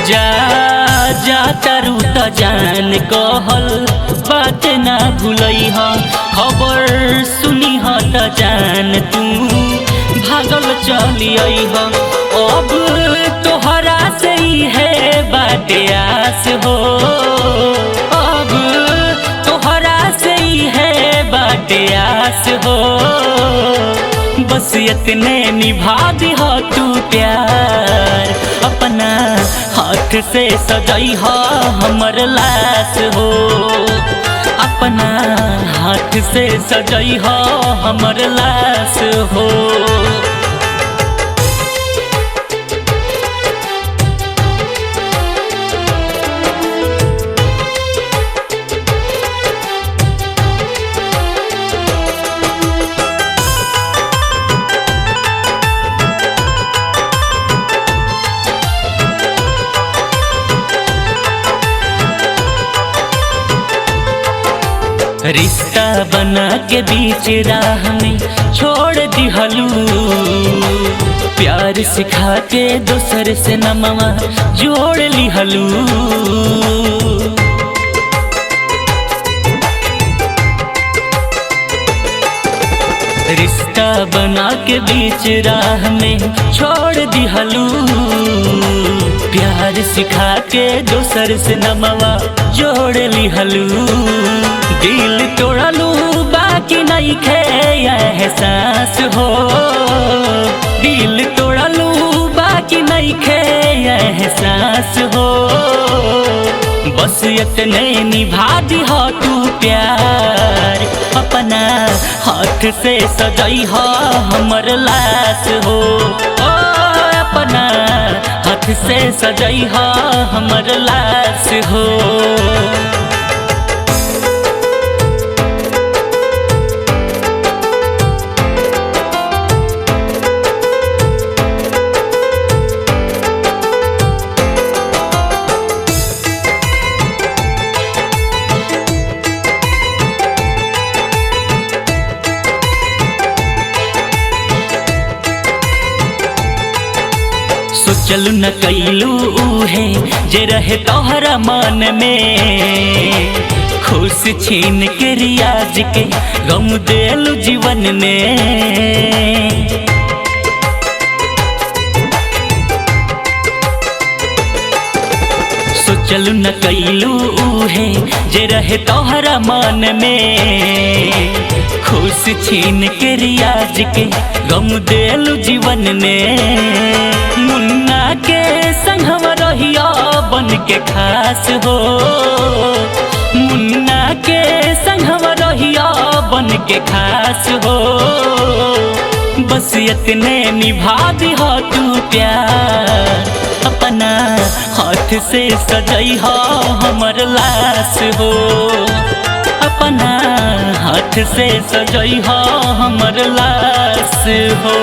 जा जा तारू त जान कहल बात ना भूलई ह खबर सुनी ह त जान तू भागल चली आई ह अब तोहरा से ही है बाटे आस हो अब तोहरा से ही है बाटे आस हो बस इतने निभा दी हो तू प्यार अपना हाथ से सजाई हो हमर लाश हो अपना हाथ से सजाई हो हमर लाश हो। रिश्ता बना के बीच राह में छोड़ दिहलू प्यार सिखा के दूसर से नमवा जोड़ लिहलू रिश्ता बना के बीच राह में छोड़ दिहलू प्यार सिखा के दूसर से नमवा जोड़ लिहलू दिल तोड़लू बाकी नहीं खे एहसास हो दिल तोड़लू बाकी नहीं खे एहसास हो बस इतने निभा दी हो तू प्यार अपना हाथ से सजाई हो हमर लाश हो ओ अपना हाथ से सजाई हो हमर लाश हो। सोचलू न कैलू है जे रहे तोहरा मन में खुश छीन के रियाज के गम देलू जीवन में सोचलू न कैलू है जे रहे तोहरा मन में खुश छीन के रियाज के गम देलू जीवन में मुन्ना के संगवा रहिया बन के खास हो मुन्ना के संगवा रहिया बन के खास हो बस इतने निभा दी हो तू प्यार अपना हाथ से सजाई हो हमर लाश हो अपना हाथ से सजाई हो हमर लाश हो।